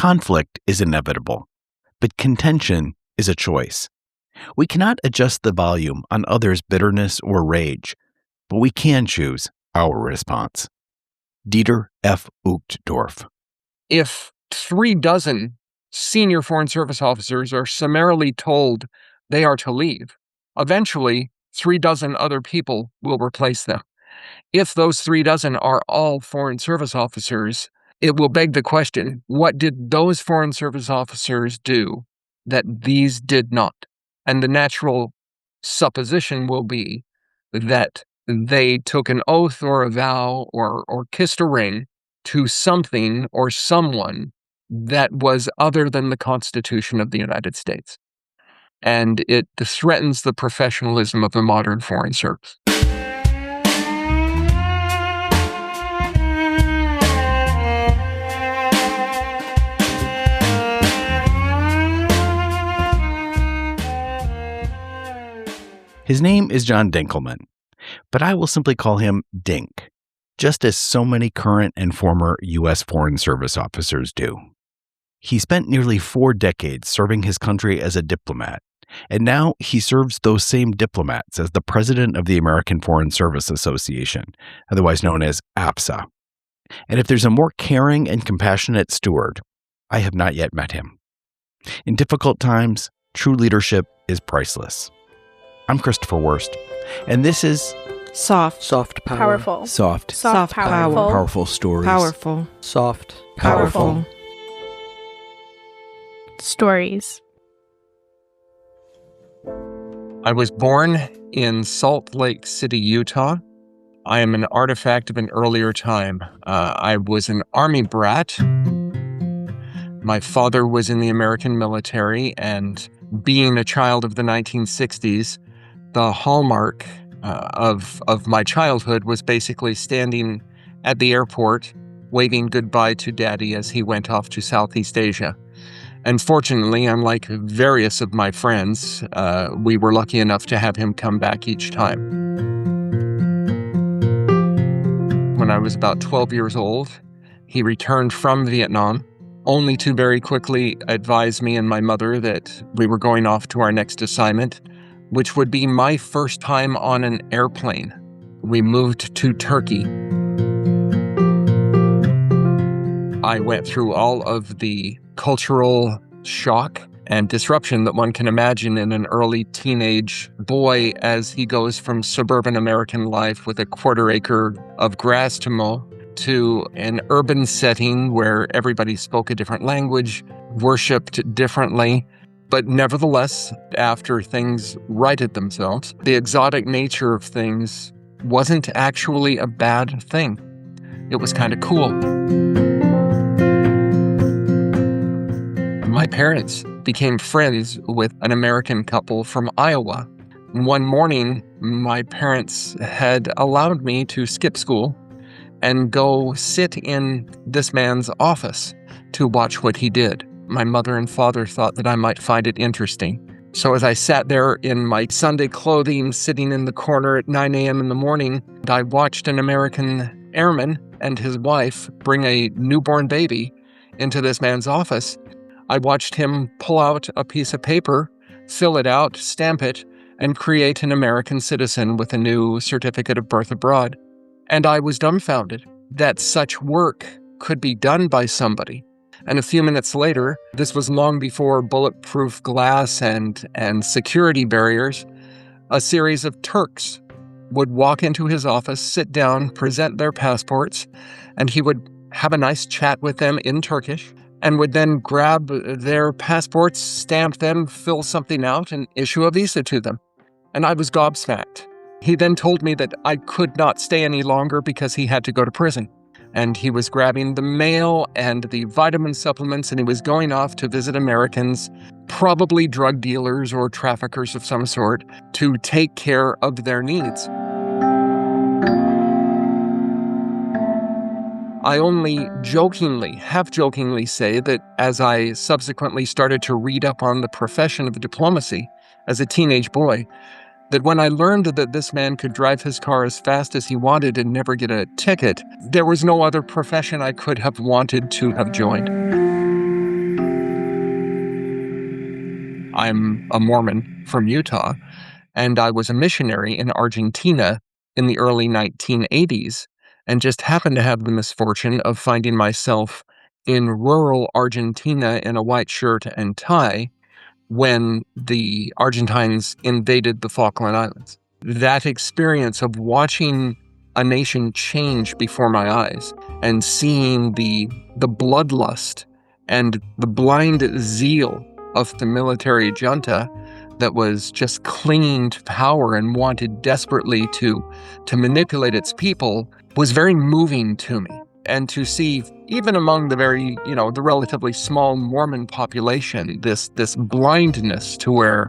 Conflict is inevitable, but contention is a choice. We cannot adjust the volume on others' bitterness or rage, but we can choose our response. Dieter F. Uchtdorf. If 36 senior Foreign Service officers are summarily told they are to leave, eventually 36 other people will replace them. If those 36 are all Foreign Service officers, it will beg the question, what did those Foreign Service officers do that these did not? And the natural supposition will be that they took an oath or a vow or kissed a ring to something or someone that was other than the Constitution of the United States. And it threatens the professionalism of the modern Foreign Service. His name is John Dinkelman, but I will simply call him Dink, just as so many current and former U.S. Foreign Service officers do. He spent nearly 4 decades serving his country as a diplomat, and now he serves those same diplomats as the president of the American Foreign Service Association, otherwise known as AFSA. And if there's a more caring and compassionate steward, I have not yet met him. In difficult times, true leadership is priceless. I'm Christopher Wurst, and this is Soft Power. Powerful. Soft Power. Powerful stories. Powerful. Soft Powerful. Stories. I was born in Salt Lake City, Utah. I am an artifact of an earlier time. I was an Army brat. My father was in the American military, and being a child of the 1960s, the hallmark of my childhood was basically standing at the airport, waving goodbye to Daddy as he went off to Southeast Asia. And fortunately, unlike various of my friends, we were lucky enough to have him come back each time. When I was about 12 years old, he returned from Vietnam, only to very quickly advise me and my mother that we were going off to our next assignment, which would be my first time on an airplane. We moved to Turkey. I went through all of the cultural shock and disruption that one can imagine in an early teenage boy as he goes from suburban American life with a quarter acre of grass to mow to an urban setting where everybody spoke a different language, worshipped differently. But nevertheless, after things righted themselves, the exotic nature of things wasn't actually a bad thing. It was kind of cool. My parents became friends with an American couple from Iowa. One morning, my parents had allowed me to skip school and go sit in this man's office to watch what he did. My mother and father thought that I might find it interesting. So as I sat there in my Sunday clothing, sitting in the corner at 9 a.m. in the morning, I watched an American airman and his wife bring a newborn baby into this man's office. I watched him pull out a piece of paper, fill it out, stamp it, and create an American citizen with a new certificate of birth abroad. And I was dumbfounded that such work could be done by somebody. And a few minutes later, this was long before bulletproof glass and security barriers, a series of Turks would walk into his office, sit down, present their passports, and he would have a nice chat with them in Turkish, and would then grab their passports, stamp them, fill something out, and issue a visa to them. And I was gobsmacked. He then told me that I could not stay any longer because he had to go to prison. And he was grabbing the mail and the vitamin supplements, and he was going off to visit Americans, probably drug dealers or traffickers of some sort, to take care of their needs. I only half-jokingly say that as I subsequently started to read up on the profession of diplomacy as a teenage boy, that when I learned that this man could drive his car as fast as he wanted and never get a ticket, there was no other profession I could have wanted to have joined. I'm a Mormon from Utah, and I was a missionary in Argentina in the early 1980s, and just happened to have the misfortune of finding myself in rural Argentina in a white shirt and tie when the Argentines invaded the Falkland Islands. That experience of watching a nation change before my eyes and seeing the bloodlust and the blind zeal of the military junta that was just clinging to power and wanted desperately to manipulate its people was very moving to me. And to see, even among the very, the relatively small Mormon population, this blindness to where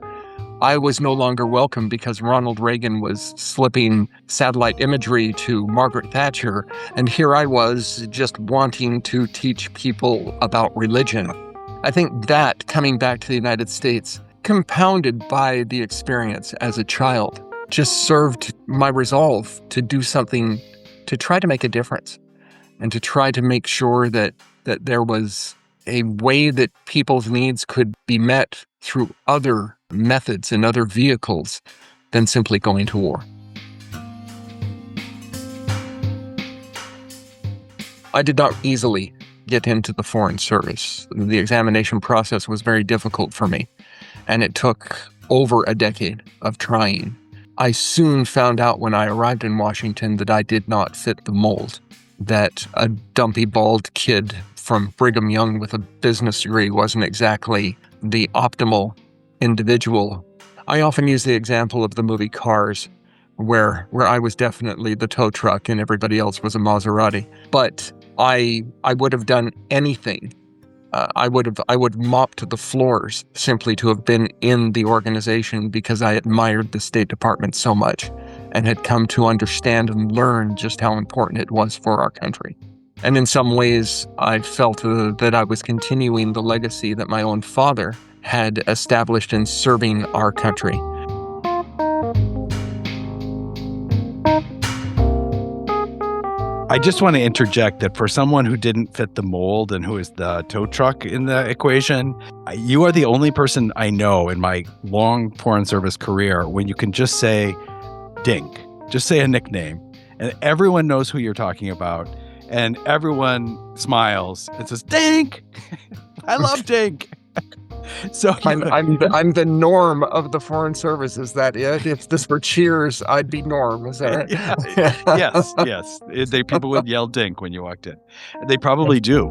I was no longer welcome because Ronald Reagan was slipping satellite imagery to Margaret Thatcher, and here I was just wanting to teach people about religion. I think that, coming back to the United States, compounded by the experience as a child, just served my resolve to do something to try to make a difference and to try to make sure that there was a way that people's needs could be met through other methods and other vehicles than simply going to war. I did not easily get into the Foreign Service. The examination process was very difficult for me, and it took over a decade of trying. I soon found out when I arrived in Washington that I did not fit the mold, that a dumpy, bald kid from Brigham Young with a business degree wasn't exactly the optimal individual. I often use the example of the movie Cars, where I was definitely the tow truck and everybody else was a Maserati. But I would have done anything. I would have mopped the floors simply to have been in the organization because I admired the State Department so much and had come to understand and learn just how important it was for our country. And in some ways, I felt that I was continuing the legacy that my own father had established in serving our country. I just want to interject that for someone who didn't fit the mold and who is the tow truck in the equation, you are the only person I know in my long Foreign Service career when you can just say Dink, just say a nickname, and everyone knows who you're talking about, and everyone smiles and says, Dink! I love Dink! So I'm the Norm of the Foreign Service. Is that it? If this were Cheers, I'd be Norm. Is that right? Yes. People would yell Dink when you walked in. They probably do.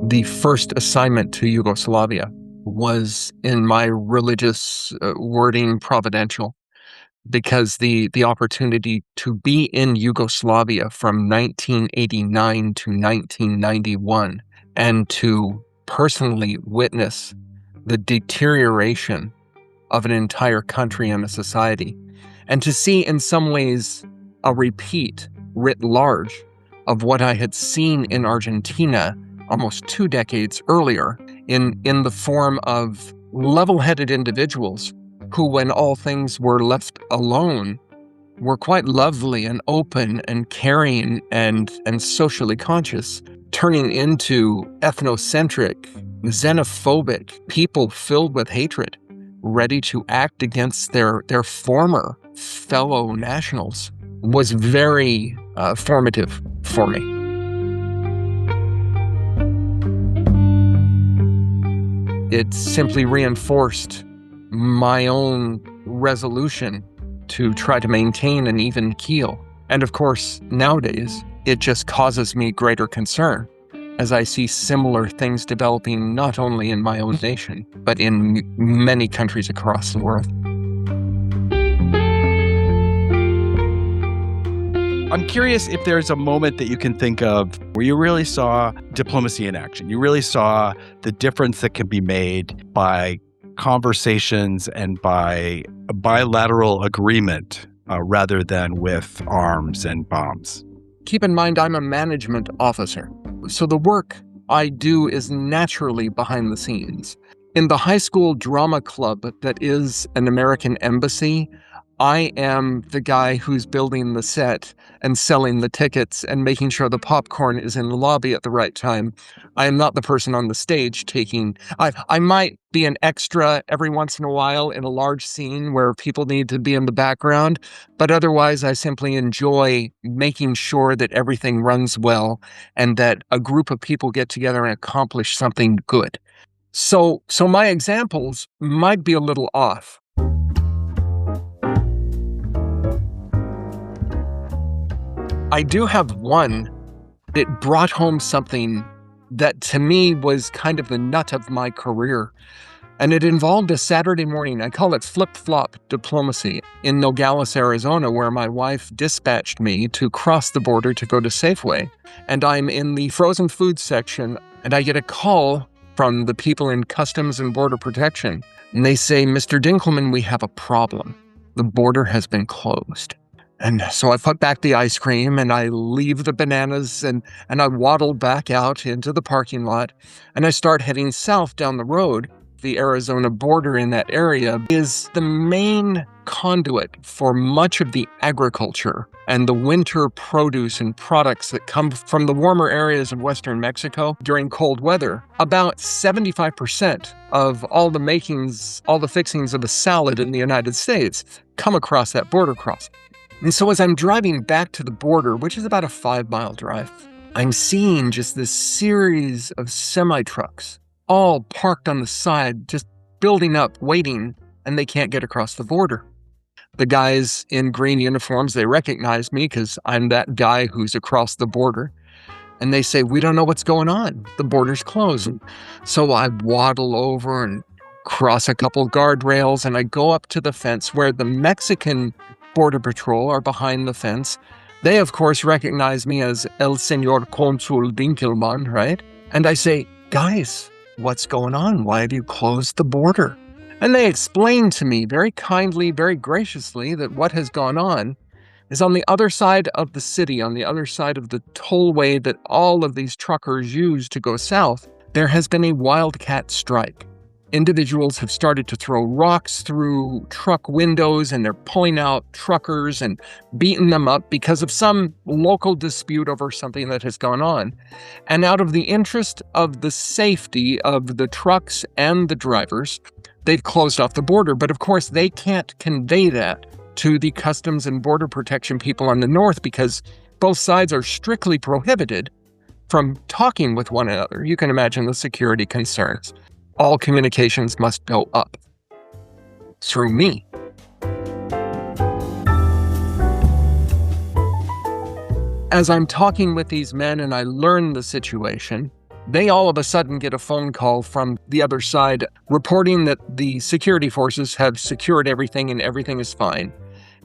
The first assignment to Yugoslavia was, in my religious wording, providential, because the opportunity to be in Yugoslavia from 1989 to 1991 and to personally witness the deterioration of an entire country and a society, and to see in some ways a repeat writ large of what I had seen in Argentina almost 2 decades earlier in the form of level-headed individuals who, when all things were left alone, were quite lovely and open and caring and socially conscious, turning into ethnocentric, xenophobic people filled with hatred, ready to act against their former fellow nationals, was very formative for me. It simply reinforced my own resolution to try to maintain an even keel. And of course, nowadays, it just causes me greater concern as I see similar things developing not only in my own nation, but in many countries across the world. I'm curious if there's a moment that you can think of where you really saw diplomacy in action. You really saw the difference that can be made by conversations and by a bilateral agreement rather than with arms and bombs. Keep in mind, I'm a management officer, so the work I do is naturally behind the scenes. In the high school drama club that is an American embassy, I am the guy who's building the set and selling the tickets and making sure the popcorn is in the lobby at the right time. I am not the person on the stage I might be an extra every once in a while in a large scene where people need to be in the background, but otherwise I simply enjoy making sure that everything runs well and that a group of people get together and accomplish something good. So my examples might be a little off. I do have one that brought home something that to me was kind of the nut of my career. And it involved a Saturday morning, I call it flip-flop diplomacy, in Nogales, Arizona, where my wife dispatched me to cross the border to go to Safeway. And I'm in the frozen food section, and I get a call from the people in Customs and Border Protection. And they say, "Mr. Dinkelman, we have a problem. The border has been closed." And so I put back the ice cream and I leave the bananas and I waddle back out into the parking lot and I start heading south down the road. The Arizona border in that area is the main conduit for much of the agriculture and the winter produce and products that come from the warmer areas of western Mexico during cold weather. About 75% of all the fixings of a salad in the United States come across that border crossing. And so as I'm driving back to the border, which is about a 5-mile drive, I'm seeing just this series of semi-trucks all parked on the side, just building up, waiting, and they can't get across the border. The guys in green uniforms, they recognize me because I'm that guy who's across the border. And they say, "We don't know what's going on. The border's closed." And so I waddle over and cross a couple guardrails, and I go up to the fence where the Mexican Border Patrol are behind the fence. They, of course, recognize me as El Señor Consul Dinkelman, right? And I say, "Guys, what's going on? Why have you closed the border?" And they explain to me very kindly, very graciously that what has gone on is on the other side of the city, on the other side of the tollway that all of these truckers use to go south, there has been a wildcat strike. Individuals have started to throw rocks through truck windows and they're pulling out truckers and beating them up because of some local dispute over something that has gone on. And out of the interest of the safety of the trucks and the drivers, they've closed off the border. But of course, they can't convey that to the Customs and Border Protection people on the north because both sides are strictly prohibited from talking with one another. You can imagine the security concerns. All communications must go up through me. As I'm talking with these men and I learn the situation, they all of a sudden get a phone call from the other side reporting that the security forces have secured everything and everything is fine,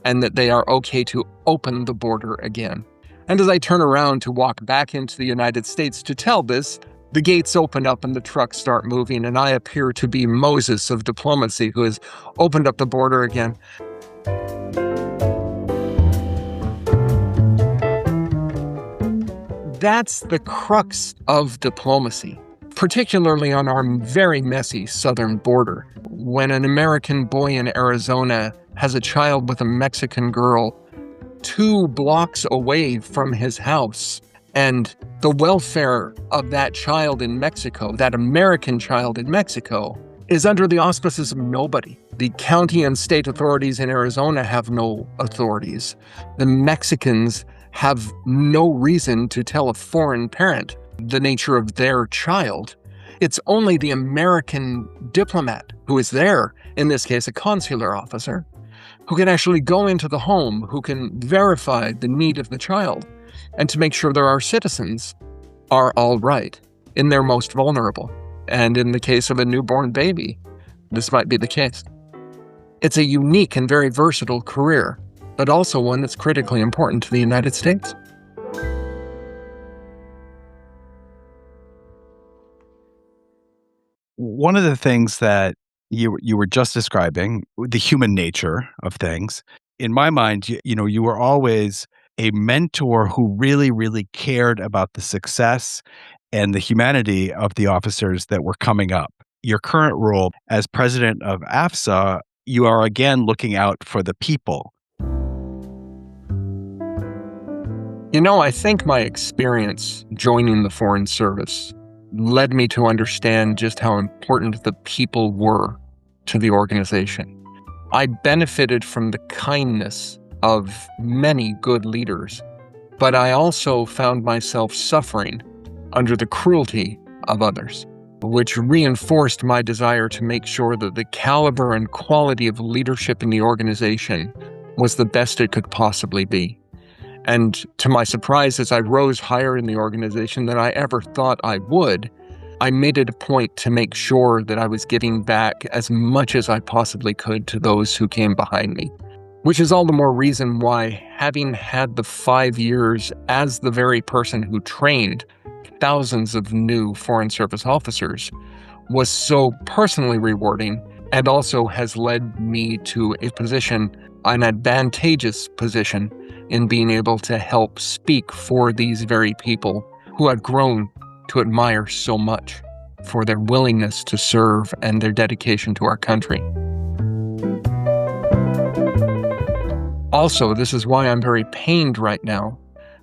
and that they are okay to open the border again. And as I turn around to walk back into the United States to tell this, the gates open up and the trucks start moving, and I appear to be Moses of diplomacy who has opened up the border again. That's the crux of diplomacy, particularly on our very messy southern border. When an American boy in Arizona has a child with a Mexican girl 2 blocks away from his house, and the welfare of that child in Mexico, that American child in Mexico, is under the auspices of nobody. The county and state authorities in Arizona have no authorities. The Mexicans have no reason to tell a foreign parent the nature of their child. It's only the American diplomat who is there, in this case a consular officer, who can actually go into the home, who can verify the need of the child, and to make sure that our citizens are all right in their most vulnerable. And in the case of a newborn baby, this might be the case. It's a unique and very versatile career, but also one that's critically important to the United States. One of the things that you were just describing, the human nature of things, in my mind, you were always a mentor who really, really cared about the success and the humanity of the officers that were coming up. Your current role as president of AFSA you are again looking out for the people. I think my experience joining the Foreign Service led me to understand just how important the people were to the organization. I benefited from the kindness of many good leaders, but I also found myself suffering under the cruelty of others, which reinforced my desire to make sure that the caliber and quality of leadership in the organization was the best it could possibly be. And to my surprise, as I rose higher in the organization than I ever thought I would, I made it a point to make sure that I was giving back as much as I possibly could to those who came behind me. Which is all the more reason why, having had the 5 years as the very person who trained thousands of new Foreign Service officers, was so personally rewarding and also has led me to a position, an advantageous position, in being able to help speak for these very people who I've grown to admire so much for their willingness to serve and their dedication to our country. Also, this is why I'm very pained right now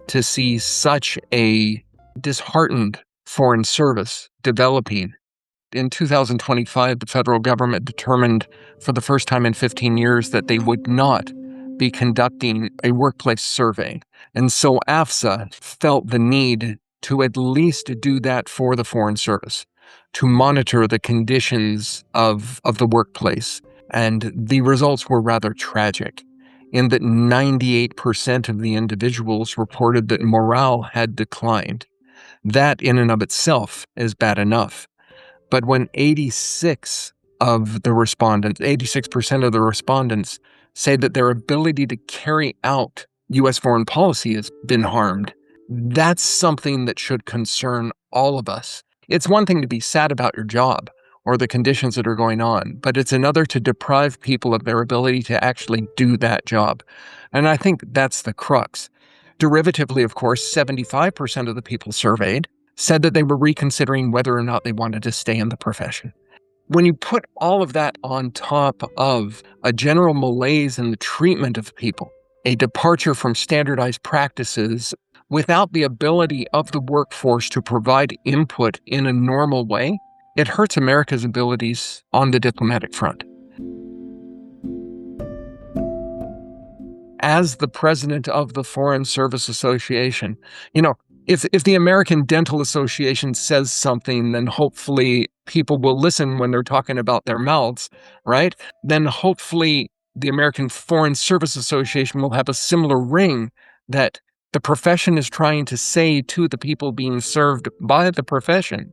to see such a disheartened Foreign Service developing. In 2025, the federal government determined for the first time in 15 years that they would not be conducting a workplace survey. And so AFSA felt the need to at least do that for the Foreign Service, to monitor the conditions of the workplace. And the results were rather tragic, in that 98% of the individuals reported that morale had declined. That in and of itself is bad enough. But when 86% of the respondents say that their ability to carry out U.S. foreign policy has been harmed, that's something that should concern all of us. It's one thing to be sad about your job or the conditions that are going on, but it's another to deprive people of their ability to actually do that job. And I think that's the crux. Derivatively, of course, 75% of the people surveyed said that they were reconsidering whether or not they wanted to stay in the profession. When you put all of that on top of a general malaise in the treatment of people, a departure from standardized practices without the ability of the workforce to provide input in a normal way, it hurts America's abilities on the diplomatic front. As the president of the Foreign Service Association, if the American Dental Association says something, then hopefully people will listen when they're talking about their mouths, right? Then hopefully the American Foreign Service Association will have a similar ring that the profession is trying to say to the people being served by the profession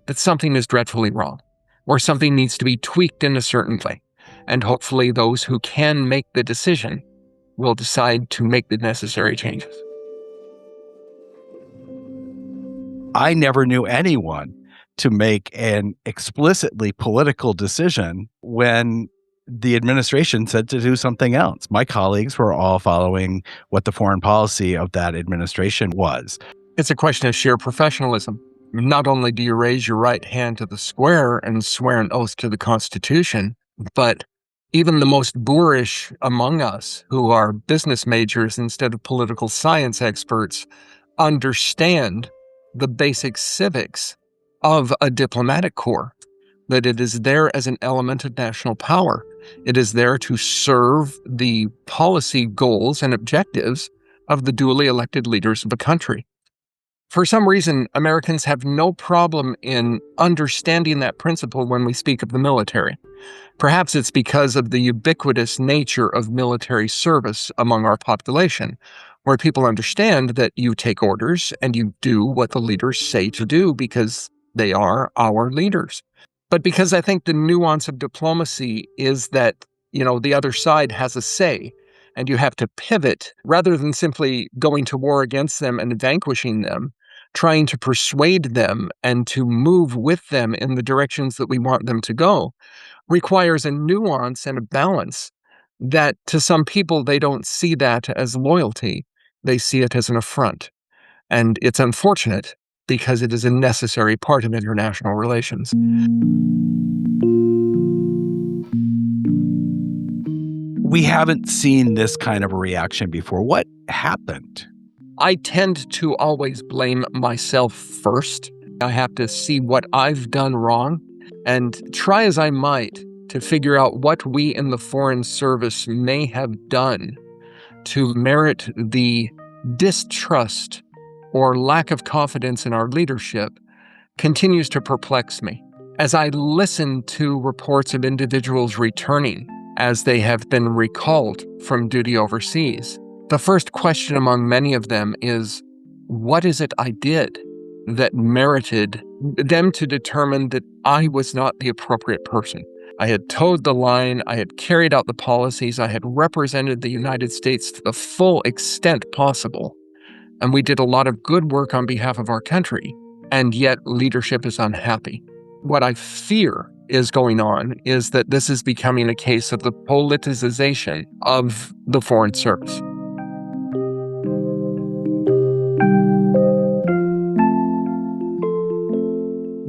that something is dreadfully wrong, or something needs to be tweaked in a certain way. And hopefully those who can make the decision will decide to make the necessary changes. I never knew anyone to make an explicitly political decision when the administration said to do something else. My colleagues were all following what the foreign policy of that administration was. It's a question of sheer professionalism. Not only do you raise your right hand to the square and swear an oath to the Constitution, but even the most boorish among us, who are business majors instead of political science experts, understand the basic civics of a diplomatic corps, that it is there as an element of national power. It is there to serve the policy goals and objectives of the duly elected leaders of a country. For some reason, Americans have no problem in understanding that principle when we speak of the military. Perhaps it's because of the ubiquitous nature of military service among our population, where people understand that you take orders and you do what the leaders say to do because they are our leaders. But because I think the nuance of diplomacy is that, the other side has a say, and you have to pivot rather than simply going to war against them and vanquishing them, trying to persuade them and to move with them in the directions that we want them to go, requires a nuance and a balance that to some people, they don't see that as loyalty. They see it as an affront. And it's unfortunate because it is a necessary part of international relations. We haven't seen this kind of a reaction before. What happened? I tend to always blame myself first. I have to see what I've done wrong and try as I might to figure out what we in the Foreign Service may have done to merit the distrust or lack of confidence in our leadership continues to perplex me. As I listen to reports of individuals returning as they have been recalled from duty overseas, the first question among many of them is, what is it I did that merited them to determine that I was not the appropriate person? I had towed the line, I had carried out the policies, I had represented the United States to the full extent possible, and we did a lot of good work on behalf of our country, and yet leadership is unhappy. What I fear is going on is that this is becoming a case of the politicization of the Foreign Service.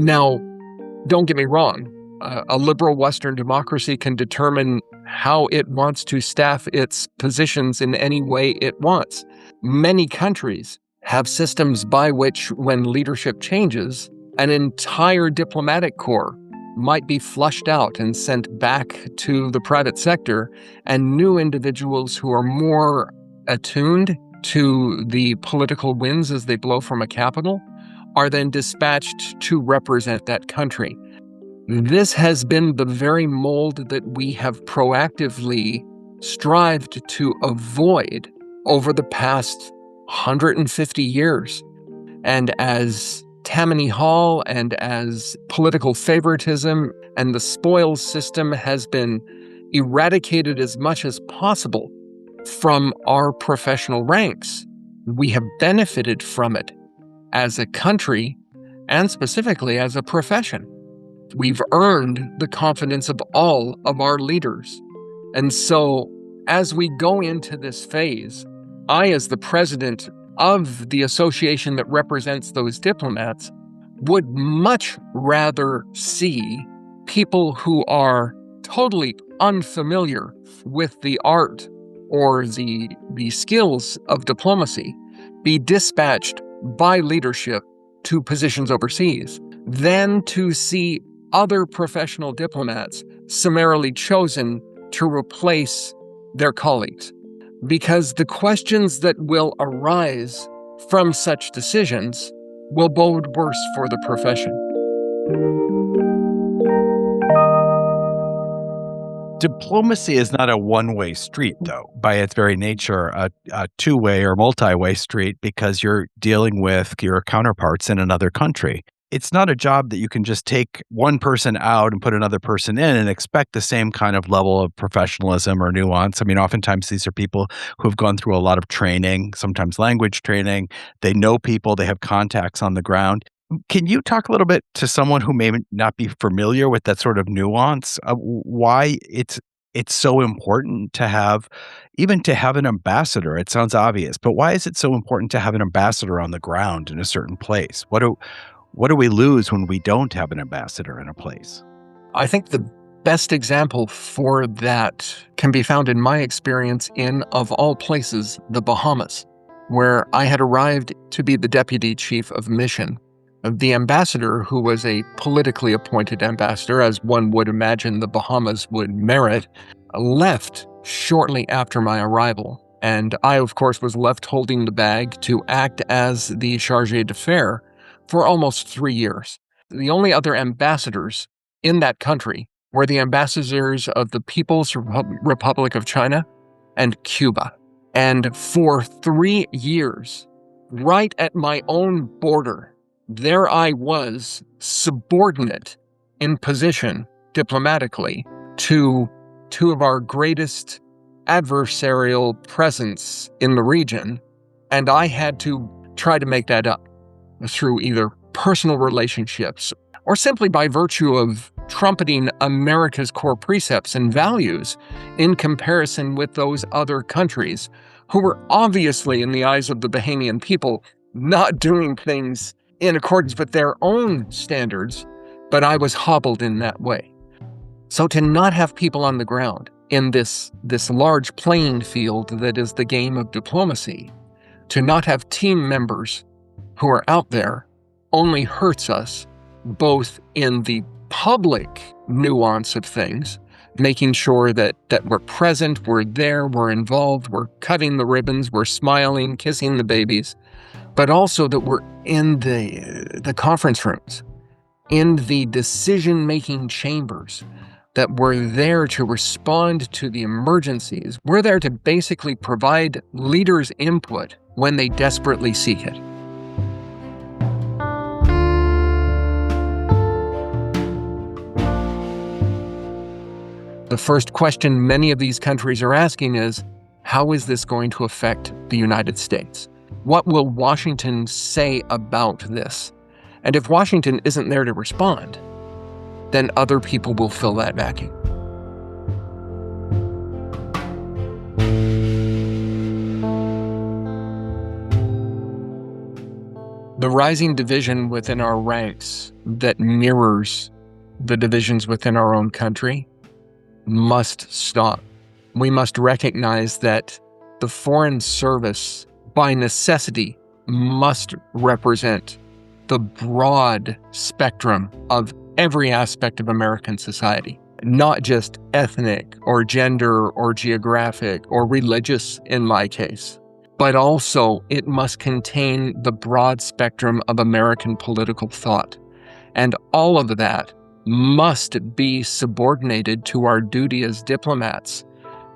Now, don't get me wrong. A liberal Western democracy can determine how it wants to staff its positions in any way it wants. Many countries have systems by which, when leadership changes, an entire diplomatic corps might be flushed out and sent back to the private sector, and new individuals who are more attuned to the political winds as they blow from a capital are then dispatched to represent that country. This has been the very mold that we have proactively strived to avoid over the past 150 years. And as Tammany Hall and as political favoritism and the spoils system has been eradicated as much as possible from our professional ranks, we have benefited from it as a country and specifically as a profession. We've earned the confidence of all of our leaders. And so as we go into this phase, I, as the president of the association that represents those diplomats, would much rather see people who are totally unfamiliar with the art or the skills of diplomacy be dispatched by leadership to positions overseas than to see other professional diplomats summarily chosen to replace their colleagues. Because the questions that will arise from such decisions will bode worse for the profession. Diplomacy is not a one-way street, though, by its very nature, a two-way or multi-way street, because you're dealing with your counterparts in another country. It's not a job that you can just take one person out and put another person in and expect the same kind of level of professionalism or nuance. I mean, oftentimes these are people who have gone through a lot of training, sometimes language training. They know people, they have contacts on the ground. Can you talk a little bit to someone who may not be familiar with that sort of nuance, why it's so important to have, even to have an ambassador? It sounds obvious, but why is it so important to have an ambassador on the ground in a certain place? What do we lose when we don't have an ambassador in a place? I think the best example for that can be found in my experience in, of all places, the Bahamas, where I had arrived to be the deputy chief of mission. The ambassador, who was a politically appointed ambassador, as one would imagine the Bahamas would merit, left shortly after my arrival. And I, of course, was left holding the bag to act as the chargé d'affaires for almost 3 years. The only other ambassadors in that country were the ambassadors of the People's Republic of China and Cuba. And for 3 years, right at my own border, there I was, subordinate in position diplomatically to two of our greatest adversarial presence in the region, and I had to try to make that up through either personal relationships or simply by virtue of trumpeting America's core precepts and values in comparison with those other countries who were obviously, in the eyes of the Bahamian people, not doing things in accordance with their own standards, but I was hobbled in that way. So to not have people on the ground in this large playing field that is the game of diplomacy. To not have team members who are out there only hurts us, both in the public nuance of things, making sure that we're present, we're there, we're involved, we're cutting the ribbons, we're smiling, kissing the babies, but also that we're in the conference rooms, in the decision-making chambers, that we're there to respond to the emergencies. We're there to basically provide leaders' input when they desperately seek it. The first question many of these countries are asking is, how is this going to affect the United States? What will Washington say about this? And if Washington isn't there to respond, then other people will fill that vacuum. The rising division within our ranks that mirrors the divisions within our own country must stop. We must recognize that the Foreign Service, by necessity, must represent the broad spectrum of every aspect of American society, not just ethnic or gender or geographic or religious in my case, but also it must contain the broad spectrum of American political thought. And all of that must be subordinated to our duty as diplomats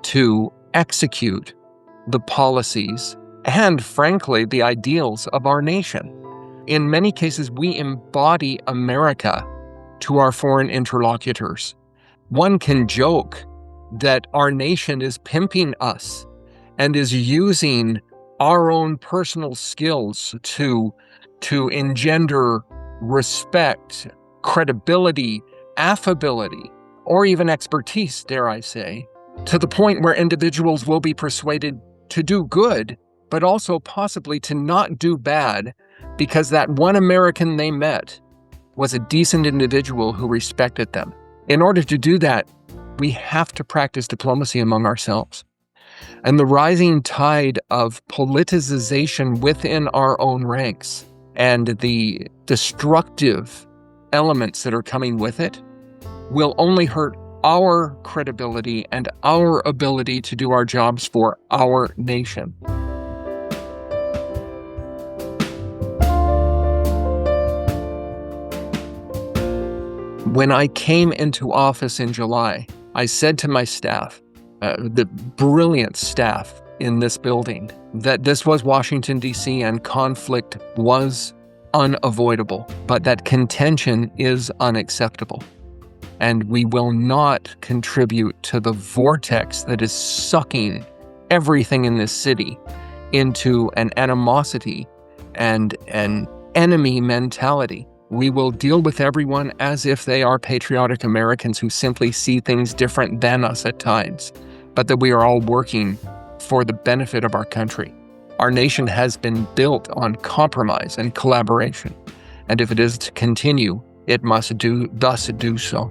to execute the policies and, frankly, the ideals of our nation. In many cases, we embody America to our foreign interlocutors. One can joke that our nation is pimping us and is using our own personal skills to engender respect, credibility, affability, or even expertise, dare I say, to the point where individuals will be persuaded to do good, but also possibly to not do bad, because that one American they met was a decent individual who respected them. In order to do that, we have to practice diplomacy among ourselves. And the rising tide of politicization within our own ranks and the destructive elements that are coming with it will only hurt our credibility and our ability to do our jobs for our nation. When I came into office in July, I said to my staff, the brilliant staff in this building, that this was Washington, D.C., and conflict was unavoidable, but that contention is unacceptable. And we will not contribute to the vortex that is sucking everything in this city into an animosity and an enemy mentality. We will deal with everyone as if they are patriotic Americans who simply see things different than us at times, but that we are all working for the benefit of our country. Our nation has been built on compromise and collaboration, and if it is to continue, it must thus do so.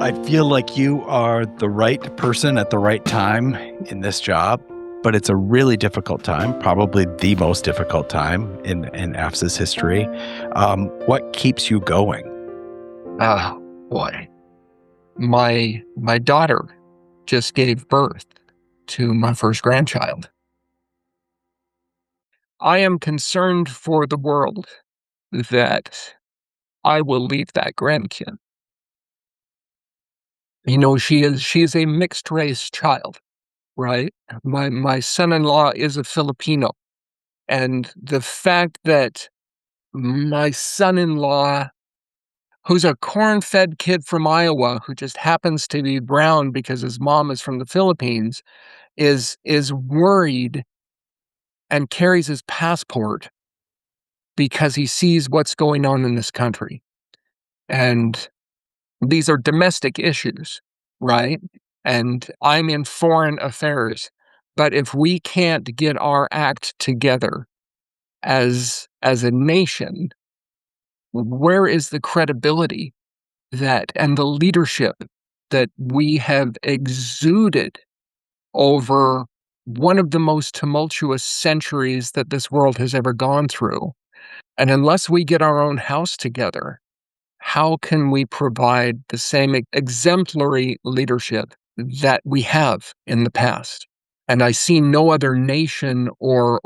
I feel like you are the right person at the right time in this job, but it's a really difficult time, probably the most difficult time in AFSA's history. What keeps you going? Oh, boy. My daughter just gave birth to my first grandchild. I am concerned for the world that I will leave that grandkid. You know, she is a mixed race child, right? My son-in-law is a Filipino. And the fact that my son-in-law, who's a corn-fed kid from Iowa who just happens to be brown because his mom is from the Philippines, is worried and carries his passport because he sees what's going on in this country. And these are domestic issues, right? And I'm in foreign affairs. But if we can't get our act together as a nation, Where is the credibility and the leadership that we have exuded over one of the most tumultuous centuries that this world has ever gone through? And unless we get our own house together, how can we provide the same exemplary leadership that we have in the past? And I see no other nation or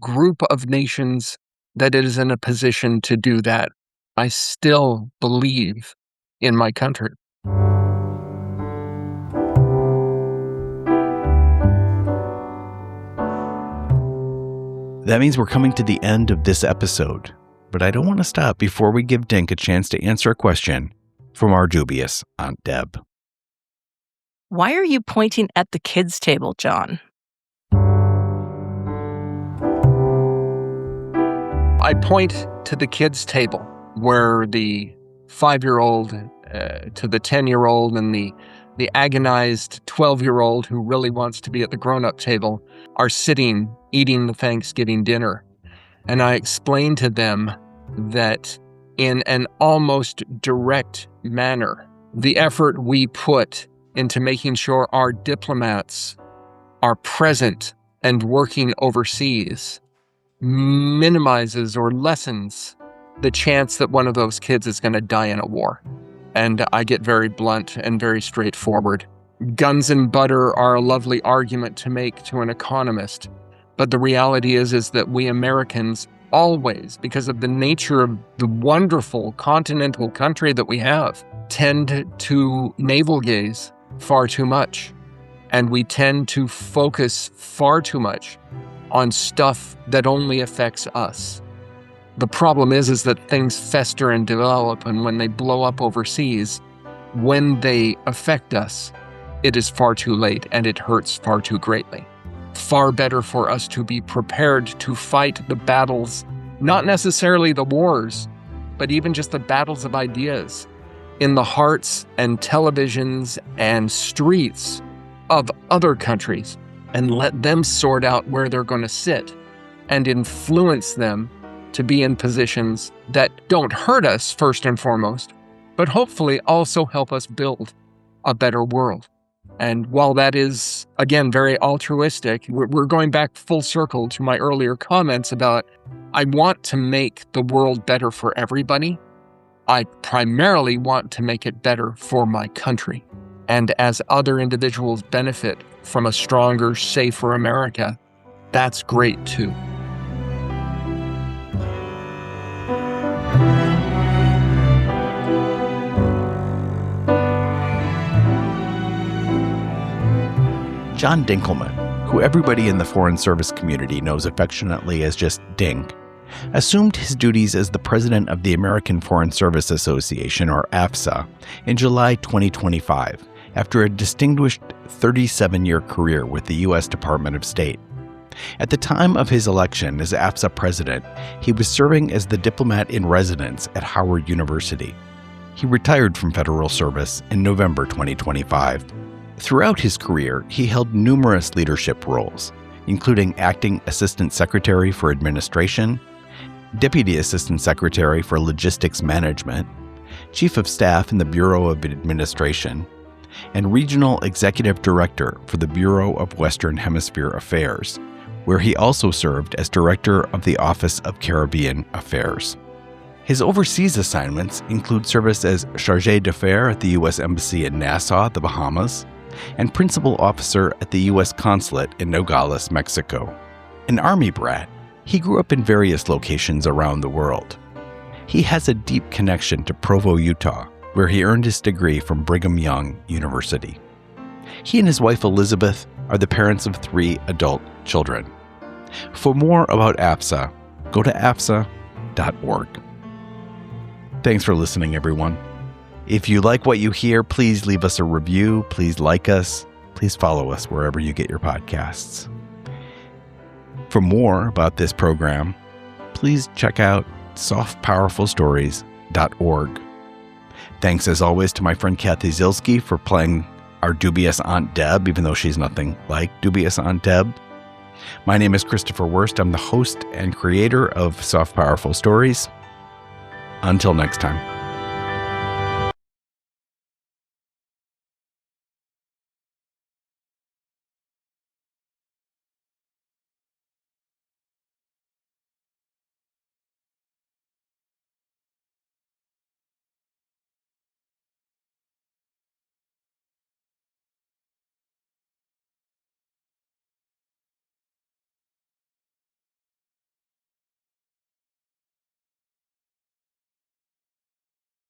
group of nations that is in a position to do that. I still believe in my country. That means we're coming to the end of this episode, but I don't want to stop before we give Dink a chance to answer a question from our dubious Aunt Deb. Why are you pointing at the kids' table, John? I point to the kids' table where the 5-year-old to the 10-year-old and the agonized 12-year-old who really wants to be at the grown-up table are sitting, eating the Thanksgiving dinner. And I explain to them that in an almost direct manner, the effort we put into making sure our diplomats are present and working overseas minimizes or lessens the chance that one of those kids is going to die in a war. And I get very blunt and very straightforward. Guns and butter are a lovely argument to make to an economist, but the reality is that we Americans always, because of the nature of the wonderful continental country that we have, tend to navel gaze far too much. And we tend to focus far too much on stuff that only affects us. The problem is that things fester and develop, and when they blow up overseas, when they affect us, it is far too late and it hurts far too greatly. Far better for us to be prepared to fight the battles, not necessarily the wars, but even just the battles of ideas in the hearts and televisions and streets of other countries, and let them sort out where they're going to sit and influence them to be in positions that don't hurt us first and foremost, but hopefully also help us build a better world. And while that is, again, very altruistic, we're going back full circle to my earlier comments about I want to make the world better for everybody. I primarily want to make it better for my country. And as other individuals benefit from a stronger, safer America, that's great too. John Dinkelman, who everybody in the Foreign Service community knows affectionately as just Dink, assumed his duties as the president of the American Foreign Service Association, or AFSA, in July 2025, after a distinguished 37-year career with the U.S. Department of State. At the time of his election as AFSA president, he was serving as the diplomat in residence at Howard University. He retired from federal service in November 2025. Throughout his career, he held numerous leadership roles, including acting assistant secretary for administration, deputy assistant secretary for logistics management, chief of staff in the Bureau of Administration, and regional executive director for the Bureau of Western Hemisphere Affairs, where he also served as director of the Office of Caribbean Affairs. His overseas assignments include service as chargé d'affaires at the U.S. Embassy in Nassau, the Bahamas, and principal officer at the U.S. Consulate in Nogales, Mexico. An Army brat, he grew up in various locations around the world. He has a deep connection to Provo, Utah, where he earned his degree from Brigham Young University. He and his wife Elizabeth are the parents of 3 adult children. For more about AFSA, go to afsa.org. Thanks for listening, everyone. If you like what you hear, please leave us a review. Please like us. Please follow us wherever you get your podcasts. For more about this program, please check out SoftPowerfulStories.org. Thanks as always to my friend Kathy Zilski for playing our dubious Aunt Deb, even though she's nothing like dubious Aunt Deb. My name is Christopher Wurst. I'm the host and creator of Soft Powerful Stories. Until next time.